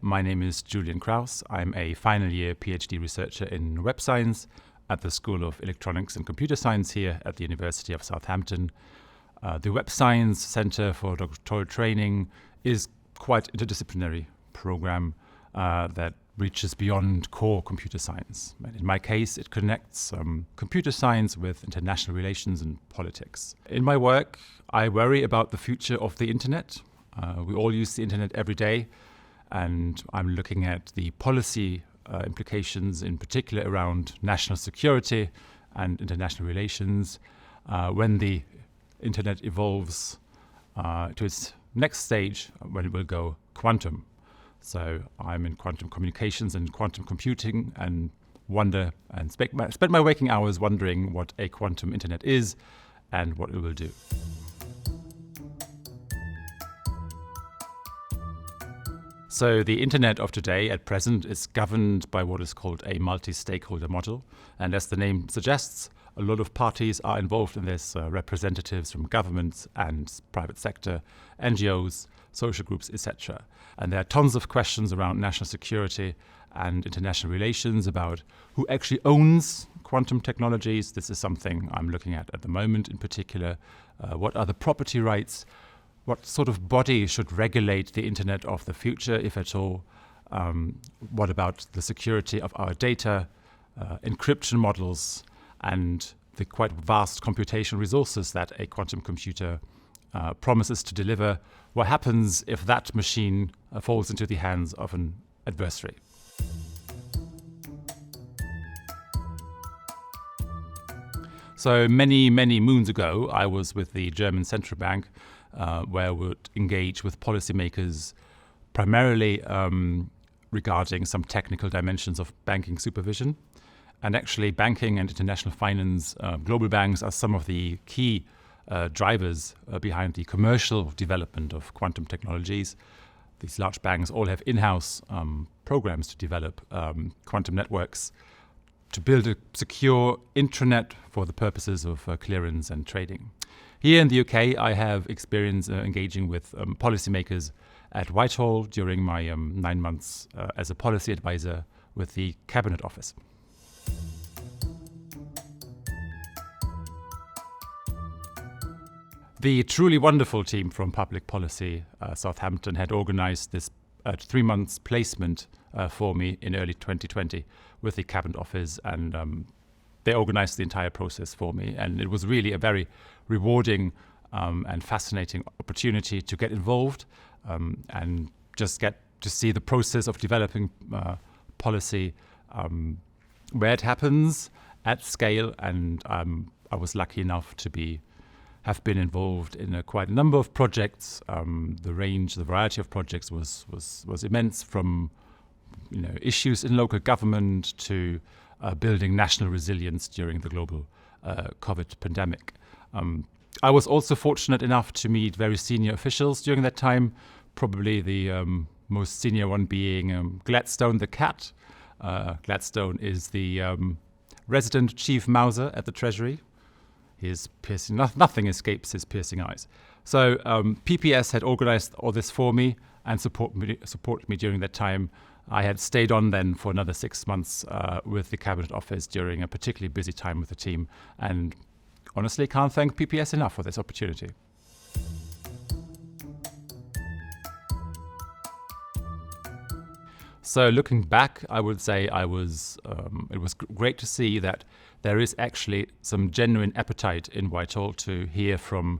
My name is Juljan Krause. I'm a final year PhD researcher in web science at the School of Electronics and Computer Science here at the University of Southampton. The Web Science Center for Doctoral Training is quite an interdisciplinary program that reaches beyond core computer science. And in my case, it connects computer science with international relations and politics. In my work, I worry about the future of the internet. We all use the internet every day, and I'm looking at the policy implications, in particular around national security and international relations, when the internet evolves to its next stage, when it will go quantum. So I'm in quantum communications and quantum computing, and wonder and spend my waking hours wondering what a quantum internet is and what it will do. So the internet of today at present is governed by what is called a multi-stakeholder model. And as the name suggests, a lot of parties are involved in this, representatives from governments and private sector, NGOs, social groups, etc. And there are tons of questions around national security and international relations, about who actually owns quantum technologies. This is something I'm looking at the moment in particular. What are the property rights? What sort of body should regulate the internet of the future, if at all? What about the security of our data, encryption models, and the quite vast computational resources that a quantum computer promises to deliver? What happens if that machine falls into the hands of an adversary? So many moons ago, I was with the German central bank, where we would engage with policymakers primarily regarding some technical dimensions of banking supervision. And actually, banking and international finance, global banks, are some of the key drivers behind the commercial development of quantum technologies. These large banks all have in-house programs to develop quantum networks, to build a secure intranet for the purposes of clearance and trading. Here in the UK, I have experience engaging with policymakers at Whitehall during my 9 months as a policy advisor with the Cabinet Office. The truly wonderful team from Public Policy Southampton had organized this 3 months placement for me in early 2020 with the Cabinet Office, and they organized the entire process for me. And it was really a very rewarding and fascinating opportunity to get involved and just get to see the process of developing policy where it happens at scale. And I was lucky enough to have been involved in quite a number of projects. The variety of projects was immense, from issues in local government to building national resilience during the global COVID pandemic. I was also fortunate enough to meet very senior officials during that time, probably the most senior one being Gladstone the cat. Gladstone is the resident chief mouser at the Treasury. His piercing, nothing escapes his piercing eyes. So PPS had organized all this for me and supported me during that time. I had stayed on then for another 6 months with the Cabinet Office during a particularly busy time with the team, and honestly can't thank PPS enough for this opportunity. So looking back, I would say it was great to see that there is actually some genuine appetite in Whitehall to hear from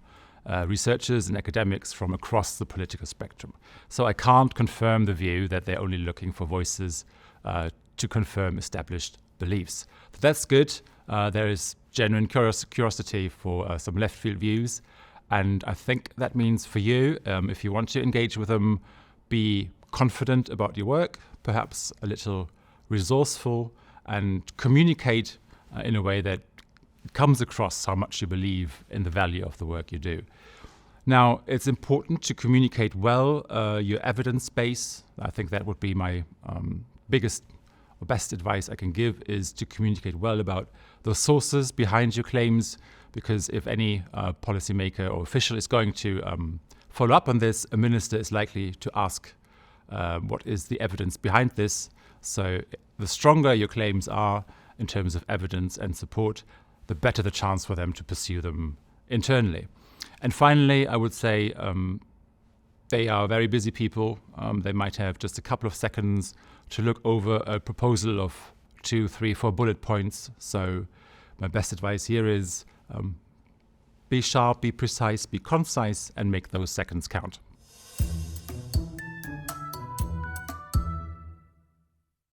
researchers and academics from across the political spectrum. So I can't confirm the view that they're only looking for voices to confirm established beliefs. But that's good. There is genuine curiosity for some left field views. And I think that means for you, if you want to engage with them, be confident about your work, perhaps a little resourceful, and communicate in a way that comes across how much you believe in the value of the work you do. Now, it's important to communicate well your evidence base. I think that would be my biggest or best advice I can give, is to communicate well about the sources behind your claims, because if any policymaker or official is going to follow up on this, a minister is likely to ask what is the evidence behind this. So the stronger your claims are in terms of evidence and support, the better the chance for them to pursue them internally. And finally, I would say they are very busy people. They might have just a couple of seconds to look over a proposal of 2, 3, 4 bullet points. So my best advice here is be sharp, be precise, be concise, and make those seconds count.